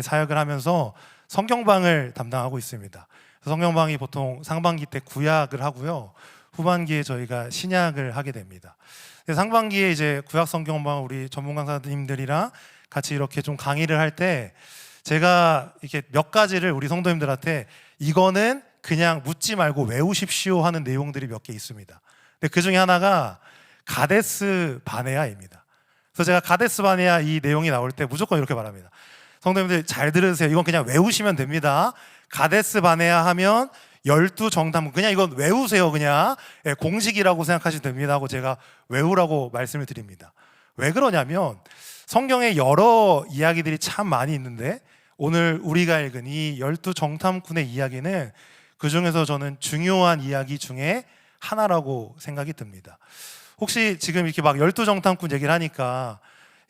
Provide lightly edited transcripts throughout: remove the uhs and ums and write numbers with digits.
사역을 하면서 성경방을 담당하고 있습니다. 성경방이 보통 상반기 때 구약을 하고요, 후반기에 저희가 신약을 하게 됩니다. 상반기에 이제 구약 성경방 우리 전문 강사님들이랑 같이 이렇게 좀 강의를 할 때 제가 이렇게 몇 가지를 우리 성도님들한테 이거는 그냥 묻지 말고 외우십시오 하는 내용들이 몇 개 있습니다. 근데 그 중에 하나가 가데스 바네아입니다. 그래서 제가 가데스 바네아 이 내용이 나올 때 무조건 이렇게 말합니다. 성도님들 잘 들으세요. 이건 그냥 외우시면 됩니다. 가데스 바네아 하면 12정탐꾼, 그냥 이건 외우세요. 그냥 공식이라고 생각하시면 됩니다 하고 제가 외우라고 말씀을 드립니다. 왜 그러냐면 성경에 여러 이야기들이 참 많이 있는데 오늘 우리가 읽은 이 12정탐꾼의 이야기는 그 중에서 저는 중요한 이야기 중에 하나라고 생각이 듭니다. 혹시 지금 이렇게 막 12정탐꾼 얘기를 하니까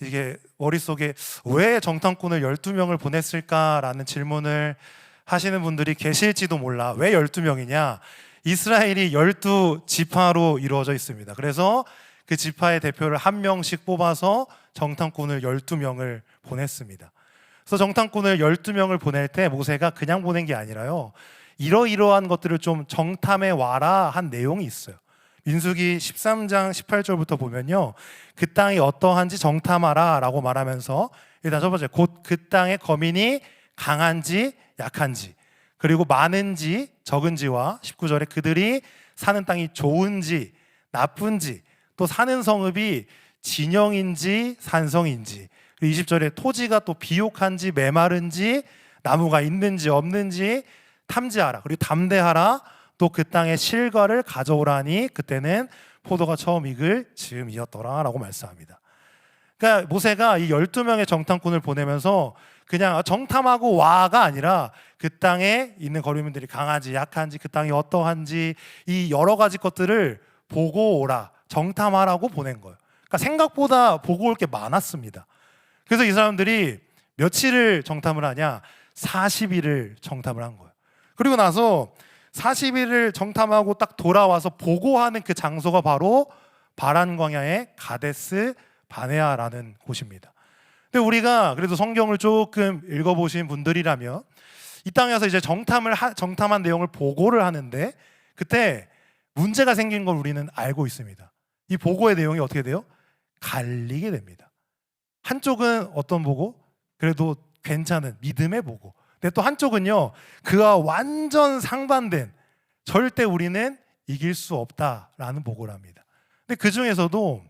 이게 머릿속에 왜 정탐꾼을 12명을 보냈을까라는 질문을 하시는 분들이 계실지도 몰라. 왜 12명이냐? 이스라엘이 12지파로 이루어져 있습니다. 그래서 그 지파의 대표를 한 명씩 뽑아서 정탐꾼을 12명을 보냈습니다. 그래서 정탐꾼을 12명을 보낼 때 모세가 그냥 보낸 게 아니라요, 이러이러한 것들을 좀 정탐해 와라 한 내용이 있어요. 민수기 13장 18절부터 보면요, 그 땅이 어떠한지 정탐하라 라고 말하면서 일단 첫 번째, 곧 그 땅의 거민이 강한지 약한지, 그리고 많은지 적은지와 19절에 그들이 사는 땅이 좋은지 나쁜지, 또 사는 성읍이 진영인지 산성인지, 20절에 토지가 또 비옥한지 메마른지 나무가 있는지 없는지 탐지하라, 그리고 담대하라, 또 그 땅의 실과를 가져오라니 그때는 포도가 처음 익을 즈음이었더라 라고 말씀합니다. 그러니까 모세가 이 12명의 정탐꾼을 보내면서 그냥 정탐하고 와가 아니라 그 땅에 있는 거류민들이 강한지 약한지, 그 땅이 어떠한지 이 여러 가지 것들을 보고 오라, 정탐하라고 보낸 거예요. 그러니까 생각보다 보고 올 게 많았습니다. 그래서 이 사람들이 며칠을 정탐을 하냐? 40일을 정탐을 한 거예요. 그리고 나서 40일을 정탐하고 딱 돌아와서 보고하는 그 장소가 바로 바란 광야의 가데스 바네아라는 곳입니다. 근데 우리가 그래도 성경을 조금 읽어보신 분들이라면 이 땅에 와서 이제 정탐한 내용을 보고를 하는데 그때 문제가 생긴 걸 우리는 알고 있습니다. 이 보고의 내용이 어떻게 돼요? 갈리게 됩니다. 한쪽은 어떤 보고? 그래도 괜찮은 믿음의 보고. 근데 또 한쪽은요, 그와 완전 상반된 절대 우리는 이길 수 없다라는 보고를 합니다. 근데 그 중에서도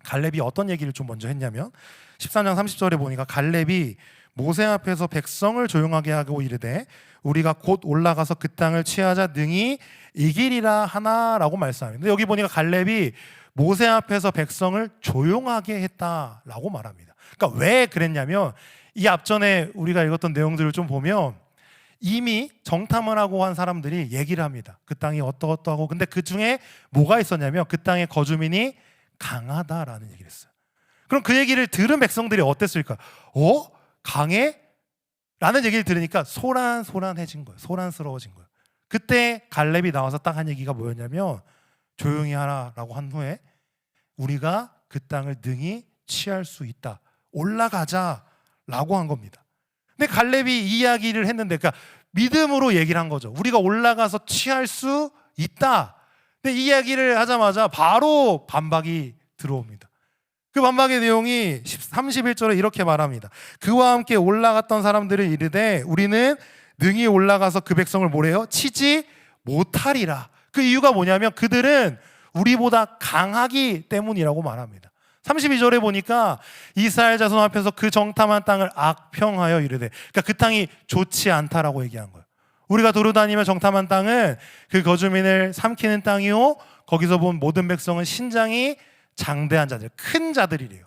갈렙이 어떤 얘기를 좀 먼저 했냐면 13장 30절에 보니까 갈렙이 모세 앞에서 백성을 조용하게 하고 이르되 우리가 곧 올라가서 그 땅을 취하자 능히 이기리라 하나라고 말씀합니다. 근데 여기 보니까 갈렙이 모세 앞에서 백성을 조용하게 했다라고 말합니다. 그러니까 왜 그랬냐면 이 앞전에 우리가 읽었던 내용들을 좀 보면 이미 정탐을 하고 한 사람들이 얘기를 합니다. 그 땅이 어떠하고. 근데 그 중에 뭐가 있었냐면 그 땅의 거주민이 강하다라는 얘기를 했어요. 그럼 그 얘기를 들은 백성들이 어땠을까? 강해? 라는 얘기를 들으니까 소란소란해진 거예요. 소란스러워진 거예요. 그때 갈렙이 나와서 딱 한 얘기가 뭐였냐면 조용히 하라라고 한 후에 우리가 그 땅을 능히 취할 수 있다, 올라가자라고 한 겁니다. 근데 갈렙이 이 이야기를 했는데, 그러니까 믿음으로 얘기를 한 거죠. 우리가 올라가서 취할 수 있다. 근데 이 이야기를 하자마자 바로 반박이 들어옵니다. 그 반박의 내용이 31절에 이렇게 말합니다. 그와 함께 올라갔던 사람들을 이르되 우리는 능히 올라가서 그 백성을 뭐래요? 치지 못하리라. 그 이유가 뭐냐면 그들은 우리보다 강하기 때문이라고 말합니다. 32절에 보니까 이스라엘 자손 앞에서 그 정탐한 땅을 악평하여 이르되, 그러니까 그 땅이 좋지 않다라고 얘기한 거예요. 우리가 도로다니며 정탐한 땅은 그 거주민을 삼키는 땅이요 거기서 본 모든 백성은 신장이 장대한 자들, 큰 자들이래요.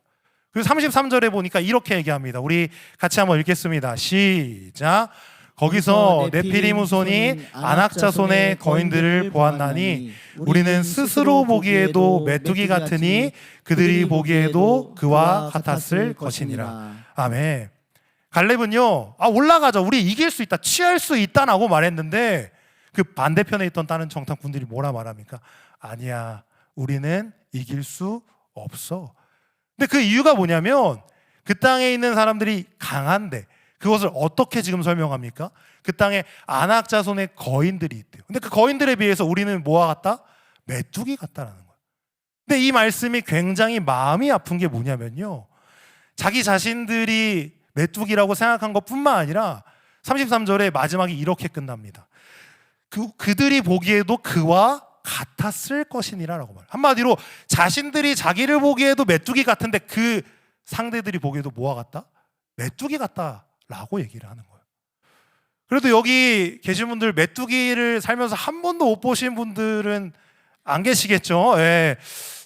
그리고 33절에 보니까 이렇게 얘기합니다. 우리 같이 한번 읽겠습니다. 시작. 거기서 네피림 후손이 아낙 자손의 거인들을 보았나니 우리는 스스로 보기에도 메뚜기 같으니 그들이 보기에도 그와 같았을 것이니라. 아멘. 갈렙은요, 올라가자, 우리 이길 수 있다, 취할 수 있다라고 말했는데 그 반대편에 있던 다른 정탐꾼들이 뭐라 말합니까? 아니야, 우리는 이길 수 없어. 근데 그 이유가 뭐냐면 그 땅에 있는 사람들이 강한데, 그것을 어떻게 지금 설명합니까? 그 땅에 안악 자손의 거인들이 있대요. 근데 그 거인들에 비해서 우리는 뭐와 같다? 메뚜기 같다라는 거예요. 근데 이 말씀이 굉장히 마음이 아픈 게 뭐냐면요, 자기 자신들이 메뚜기라고 생각한 것뿐만 아니라 33절에 마지막이 이렇게 끝납니다. 그들이 보기에도 그와 같았을 것이니라라고 말해요. 한마디로 자신들이 자기를 보기에도 메뚜기 같은데 그 상대들이 보기에도 뭐와 같다? 메뚜기 같다라고 얘기를 하는 거예요. 그래도 여기 계신 분들 메뚜기를 살면서 한 번도 못 보신 분들은 안 계시겠죠? 예.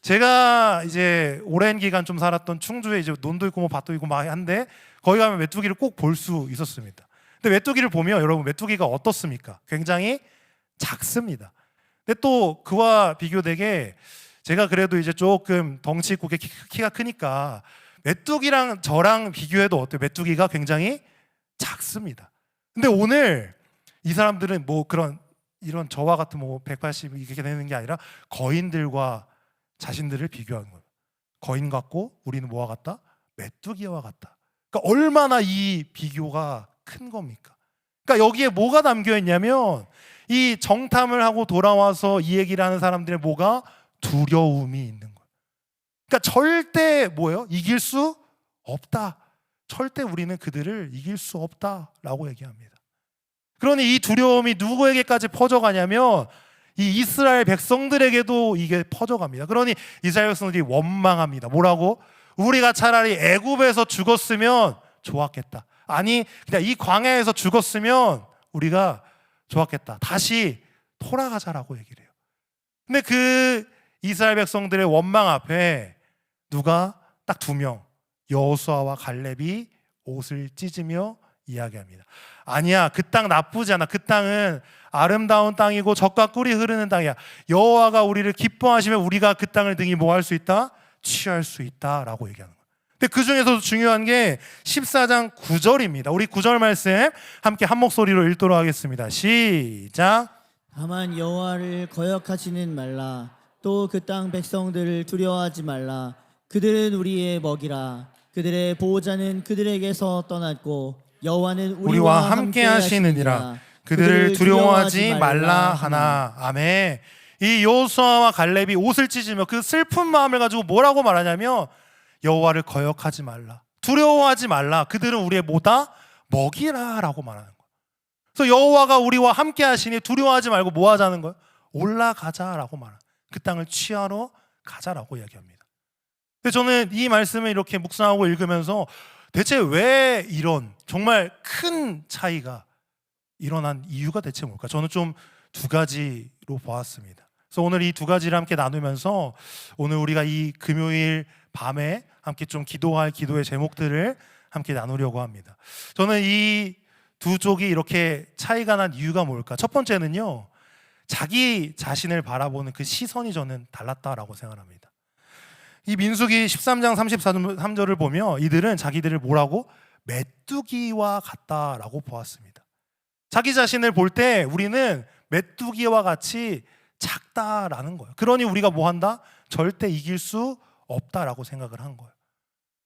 제가 이제 오랜 기간 좀 살았던 충주에 이제 논도 있고 뭐 밭도 있고 막 한데 거기 가면 메뚜기를 꼭 볼 수 있었습니다. 근데 메뚜기를 보면 여러분 메뚜기가 어떻습니까? 굉장히 작습니다. 근데 또 그와 비교되게 제가 그래도 이제 조금 덩치 있고 키가 크니까 메뚜기랑 저랑 비교해도 어때요? 메뚜기가 굉장히 작습니다. 근데 오늘 이 사람들은 뭐 이런 저와 같은 뭐 180 이렇게 되는 게 아니라 거인들과 자신들을 비교하는 거예요. 거인 같고 우리는 뭐와 같다? 메뚜기와 같다. 그러니까 얼마나 이 비교가 큰 겁니까? 그러니까 여기에 뭐가 담겨 있냐면 이 정탐을 하고 돌아와서 이 얘기를 하는 사람들의 뭐가 두려움이 있는 거예요. 그러니까 절대 뭐예요? 이길 수 없다. 절대 우리는 그들을 이길 수 없다라고 얘기합니다. 그러니 이 두려움이 누구에게까지 퍼져가냐면 이 이스라엘 백성들에게도 이게 퍼져갑니다. 그러니 이스라엘 백성들이 원망합니다. 뭐라고? 우리가 차라리 애굽에서 죽었으면 좋았겠다. 아니 그냥 이 광야에서 죽었으면 우리가 좋았겠다. 다시 돌아가자라고 얘기를 해요. 근데 그 이스라엘 백성들의 원망 앞에 누가 딱 2명, 여호수아와 갈렙이 옷을 찢으며 이야기합니다. 아니야, 그 땅 나쁘지 않아. 그 땅은 아름다운 땅이고 젖과 꿀이 흐르는 땅이야. 여호와가 우리를 기뻐하시면 우리가 그 땅을 등이 뭐 할 수 있다? 취할 수 있다라고 얘기하는 거예요. 근데 그 중에서도 중요한 게 14장 9절입니다. 우리 9절 말씀 함께 한 목소리로 읽도록 하겠습니다. 시작. 다만 여호와를 거역하지는 말라. 또 그 땅 백성들을 두려워하지 말라. 그들은 우리의 먹이라. 그들의 보호자는 그들에게서 떠났고 여호와는 우리와 함께 하시느니라. 그들을 두려워하지 말라 하나. 아멘. 이 여호수아와 갈렙이 옷을 찢으며 그 슬픈 마음을 가지고 뭐라고 말하냐면 여호와를 거역하지 말라, 두려워하지 말라. 그들은 우리의 뭐다? 먹이라라고 말하는 거예요. 그래서 여호와가 우리와 함께 하시니 두려워하지 말고 뭐 하자는 거예요? 올라가자라고 말하는, 그 땅을 취하러 가자라고 이야기합니다. 근데 저는 이 말씀을 이렇게 묵상하고 읽으면서 대체 왜 이런 정말 큰 차이가 일어난 이유가 대체 뭘까? 저는 좀 2가지로 보았습니다. 그래서 오늘 이 2가지를 함께 나누면서 오늘 우리가 이 금요일 밤에 함께 좀 기도할 기도의 제목들을 함께 나누려고 합니다. 저는 이 2쪽이 이렇게 차이가 난 이유가 뭘까? 첫 번째는요, 자기 자신을 바라보는 그 시선이 저는 달랐다라고 생각합니다. 이 민수기 13장 33절을 보면 이들은 자기들을 뭐라고? 메뚜기와 같다라고 보았습니다. 자기 자신을 볼 때 우리는 메뚜기와 같이 작다라는 거예요. 그러니 우리가 뭐 한다? 절대 이길 수 없다라고 생각을 한 거예요.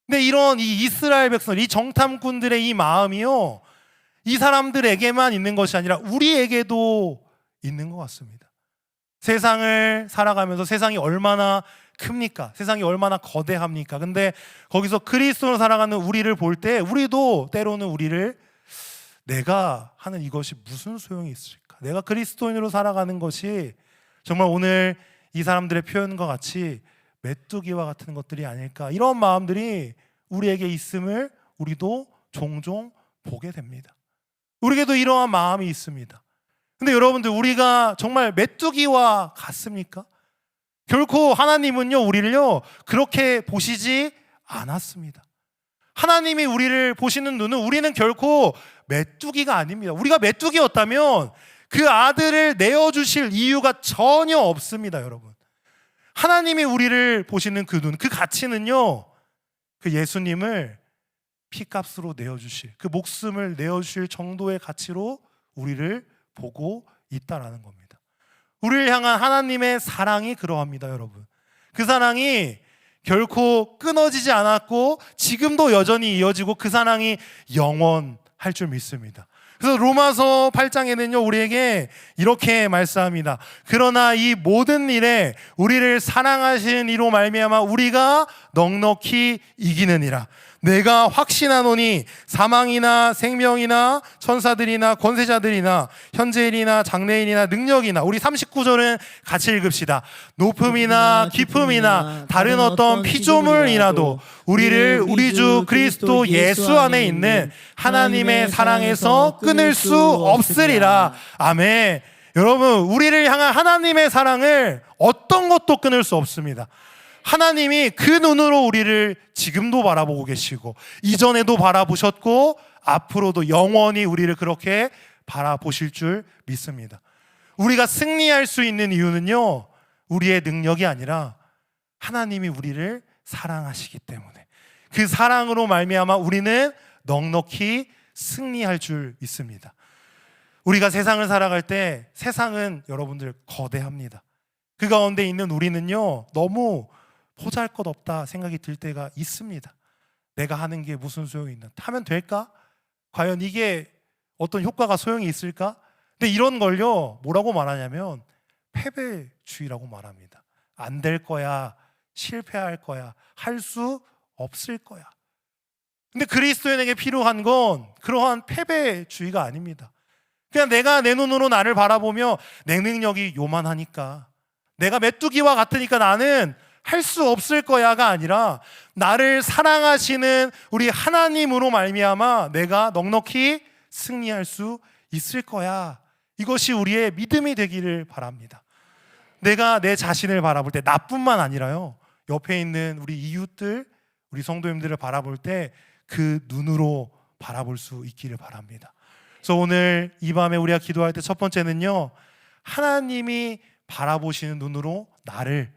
근데 이런 이 이스라엘 백성, 이 정탐꾼들의 이 마음이요, 이 사람들에게만 있는 것이 아니라 우리에게도 있는 것 같습니다. 세상을 살아가면서 세상이 얼마나 큽니까? 세상이 얼마나 거대합니까? 근데 거기서 그리스도로 살아가는 우리를 볼 때 우리도 때로는 우리를 내가 하는 이것이 무슨 소용이 있을까? 내가 그리스도인으로 살아가는 것이 정말 오늘 이 사람들의 표현과 같이 메뚜기와 같은 것들이 아닐까? 이런 마음들이 우리에게 있음을 우리도 종종 보게 됩니다. 우리에게도 이러한 마음이 있습니다. 근데 여러분들, 우리가 정말 메뚜기와 같습니까? 결코 하나님은요, 우리를요 그렇게 보시지 않았습니다. 하나님이 우리를 보시는 눈은 우리는 결코 메뚜기가 아닙니다. 우리가 메뚜기였다면 그 아들을 내어주실 이유가 전혀 없습니다. 여러분, 하나님이 우리를 보시는 그 눈, 그 가치는요, 그 예수님을 피값으로 내어주실, 그 목숨을 내어주실 정도의 가치로 우리를 보고 있다라는 겁니다. 우리를 향한 하나님의 사랑이 그러합니다. 여러분, 그 사랑이 결코 끊어지지 않았고 지금도 여전히 이어지고 그 사랑이 영원할 할 줄 믿습니다. 그래서 로마서 8장에는요 우리에게 이렇게 말씀합니다. 그러나 이 모든 일에 우리를 사랑하시는 이로 말미암아 우리가 넉넉히 이기느니라. 내가 확신하노니 사망이나 생명이나 천사들이나 권세자들이나 현재일이나 장래일이나 능력이나, 우리 39절은 같이 읽읍시다. 높음이나 깊음이나 다른 어떤 피조물이라도 우리를 우리 주 그리스도 예수 안에 있는 하나님의 사랑에서 끊을 수 없으리라. 아멘. 여러분, 우리를 향한 하나님의 사랑을 어떤 것도 끊을 수 없습니다. 하나님이 그 눈으로 우리를 지금도 바라보고 계시고 이전에도 바라보셨고 앞으로도 영원히 우리를 그렇게 바라보실 줄 믿습니다. 우리가 승리할 수 있는 이유는요 우리의 능력이 아니라 하나님이 우리를 사랑하시기 때문에, 그 사랑으로 말미암아 우리는 넉넉히 승리할 줄 믿습니다. 우리가 세상을 살아갈 때 세상은 여러분들 거대합니다. 그 가운데 있는 우리는요 너무 보잘것없다 생각이 들 때가 있습니다. 내가 하는 게 무슨 소용이 있나? 하면 될까? 과연 이게 어떤 효과가 소용이 있을까? 근데 이런 걸요 뭐라고 말하냐면 패배주의라고 말합니다. 안 될 거야, 실패할 거야, 할 수 없을 거야. 근데 그리스도인에게 필요한 건 그러한 패배주의가 아닙니다. 그냥 내가 내 눈으로 나를 바라보며 내 능력이 요만하니까, 내가 메뚜기와 같으니까 나는 할 수 없을 거야가 아니라 나를 사랑하시는 우리 하나님으로 말미암아 내가 넉넉히 승리할 수 있을 거야. 이것이 우리의 믿음이 되기를 바랍니다. 내가 내 자신을 바라볼 때, 나뿐만 아니라요 옆에 있는 우리 이웃들, 우리 성도님들을 바라볼 때 그 눈으로 바라볼 수 있기를 바랍니다. 그래서 오늘 이 밤에 우리가 기도할 때 첫 번째는요 하나님이 바라보시는 눈으로 나를,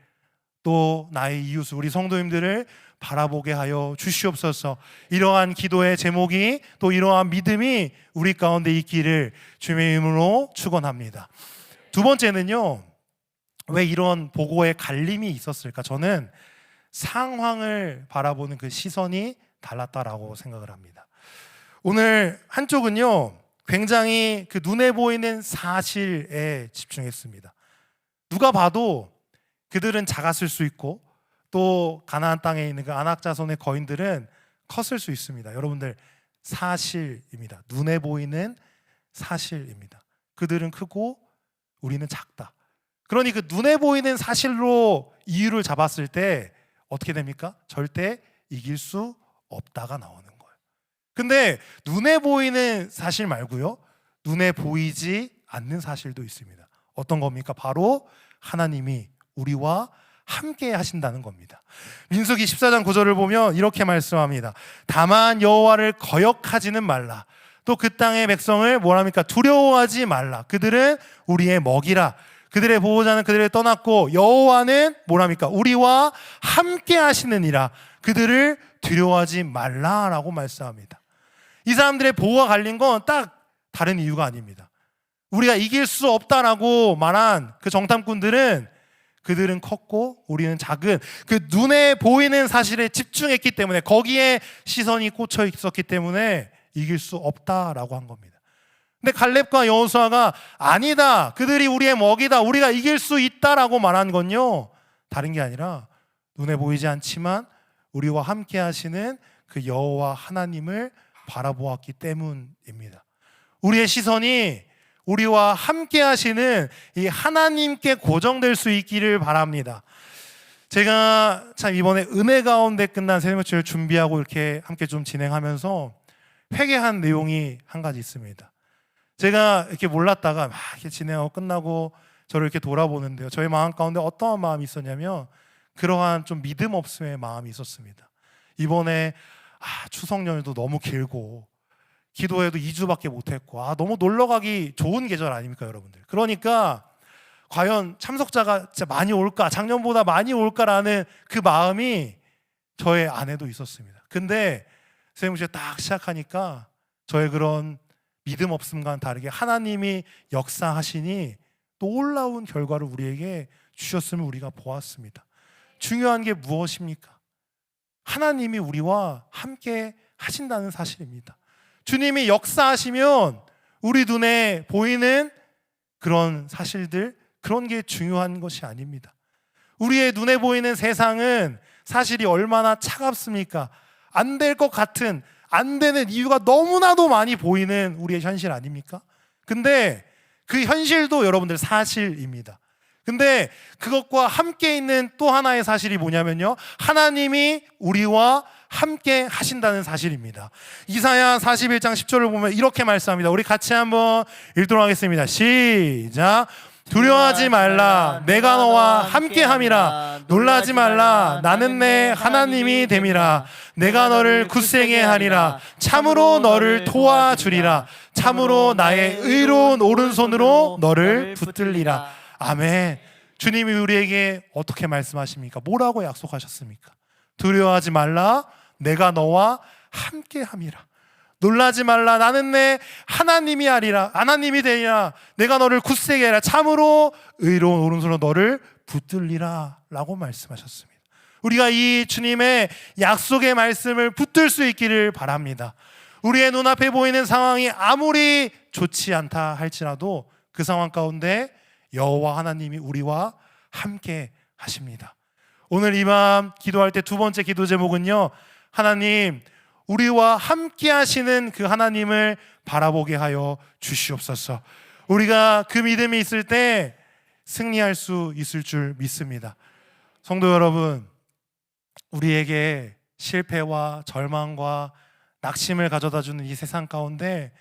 또 나의 이웃을, 우리 성도님들을 바라보게 하여 주시옵소서. 이러한 기도의 제목이, 또 이러한 믿음이 우리 가운데 있기를 주님의 이름으로 축원합니다. 두 번째는요 왜 이런 보고에 갈림이 있었을까? 저는 상황을 바라보는 그 시선이 달랐다라고 생각을 합니다. 오늘 한쪽은요 굉장히 그 눈에 보이는 사실에 집중했습니다. 누가 봐도 그들은 작았을 수 있고 또 가나안 땅에 있는 그 아낙 자손의 거인들은 컸을 수 있습니다. 여러분들, 사실입니다. 눈에 보이는 사실입니다. 그들은 크고 우리는 작다. 그러니 그 눈에 보이는 사실로 이유를 잡았을 때 어떻게 됩니까? 절대 이길 수 없다가 나오는 거예요. 근데 눈에 보이는 사실 말고요 눈에 보이지 않는 사실도 있습니다. 어떤 겁니까? 바로 하나님이 우리와 함께 하신다는 겁니다. 민수기 14장 9절을 보면 이렇게 말씀합니다. 다만 여호와를 거역하지는 말라. 또 그 땅의 백성을 뭐랍니까? 두려워하지 말라. 그들은 우리의 먹이라. 그들의 보호자는 그들을 떠났고 여호와는 뭐랍니까? 우리와 함께 하시느니라. 그들을 두려워하지 말라라고 말씀합니다. 이 사람들의 보호가 갈린 건 딱 다른 이유가 아닙니다. 우리가 이길 수 없다라고 말한 그 정탐꾼들은 그들은 컸고 우리는 작은, 그 눈에 보이는 사실에 집중했기 때문에, 거기에 시선이 꽂혀 있었기 때문에 이길 수 없다라고 한 겁니다. 근데 갈렙과 여호수아가 아니다, 그들이 우리의 먹이다, 우리가 이길 수 있다라고 말한 건요 다른 게 아니라 눈에 보이지 않지만 우리와 함께 하시는 그 여호와 하나님을 바라보았기 때문입니다. 우리의 시선이 우리와 함께 하시는 이 하나님께 고정될 수 있기를 바랍니다. 제가 참 이번에 은혜 가운데 끝난 새벽기도를 준비하고 이렇게 함께 좀 진행하면서 회개한 내용이 한 가지 있습니다. 제가 이렇게 몰랐다가 막 이렇게 진행하고 끝나고 저를 이렇게 돌아보는데요, 저의 마음 가운데 어떠한 마음이 있었냐면 그러한 좀 믿음 없음의 마음이 있었습니다. 이번에 추석 연휴도 너무 길고 기도회도 2주밖에 못했고 너무 놀러가기 좋은 계절 아닙니까 여러분들? 그러니까 과연 참석자가 진짜 많이 올까, 작년보다 많이 올까라는 그 마음이 저의 안에도 있었습니다. 근데 선생님 딱 시작하니까 저의 그런 믿음 없음과는 다르게 하나님이 역사하시니 놀라운 결과를 우리에게 주셨음을 우리가 보았습니다. 중요한 게 무엇입니까? 하나님이 우리와 함께 하신다는 사실입니다. 주님이 역사하시면 우리 눈에 보이는 그런 사실들, 그런 게 중요한 것이 아닙니다. 우리의 눈에 보이는 세상은 사실이 얼마나 차갑습니까? 안 될 것 같은, 안 되는 이유가 너무나도 많이 보이는 우리의 현실 아닙니까? 근데 그 현실도 여러분들 사실입니다. 근데 그것과 함께 있는 또 하나의 사실이 뭐냐면요, 하나님이 우리와 함께 하신다는 사실입니다. 이사야 41장 10절을 보면 이렇게 말씀합니다. 우리 같이 한번 읽도록 하겠습니다. 시작. 두려워하지 말라, 내가 너와 함께함이라. 놀라지 말라, 나는 내 하나님이 됨이라. 내가 너를 굳세게 하리라. 참으로 너를 도와주리라. 참으로 나의 의로운 오른손으로 너를 붙들리라. 아멘. 주님이 우리에게 어떻게 말씀하십니까? 뭐라고 약속하셨습니까? 두려워하지 말라, 내가 너와 함께함이라. 놀라지 말라, 나는 내 하나님이 아니라, 하나님이 되리라. 내가 너를 굳세게 하라. 참으로 의로운 오른손으로 너를 붙들리라 라고 말씀하셨습니다. 우리가 이 주님의 약속의 말씀을 붙들 수 있기를 바랍니다. 우리의 눈앞에 보이는 상황이 아무리 좋지 않다 할지라도 그 상황 가운데 여호와 하나님이 우리와 함께 하십니다. 오늘 이 밤 기도할 때 두 번째 기도 제목은요, 하나님, 우리와 함께 하시는 그 하나님을 바라보게 하여 주시옵소서. 우리가 그 믿음이 있을 때 승리할 수 있을 줄 믿습니다. 성도 여러분, 우리에게 실패와 절망과 낙심을 가져다 주는 이 세상 가운데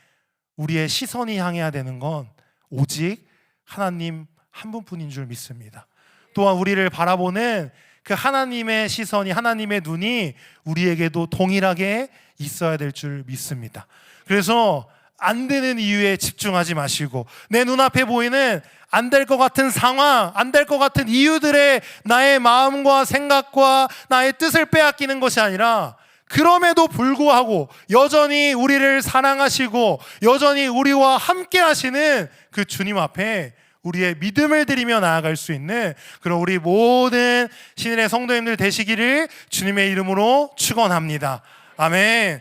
우리의 시선이 향해야 되는 건 오직 하나님 한 분뿐인 줄 믿습니다. 또한 우리를 바라보는 그 하나님의 시선이, 하나님의 눈이 우리에게도 동일하게 있어야 될 줄 믿습니다. 그래서 안 되는 이유에 집중하지 마시고 내 눈앞에 보이는 안 될 것 같은 상황, 안 될 것 같은 이유들에 나의 마음과 생각과 나의 뜻을 빼앗기는 것이 아니라, 그럼에도 불구하고 여전히 우리를 사랑하시고 여전히 우리와 함께 하시는 그 주님 앞에 우리의 믿음을 드리며 나아갈 수 있는 그런 우리 모든 신일의 성도님들 되시기를 주님의 이름으로 축원합니다. 아멘.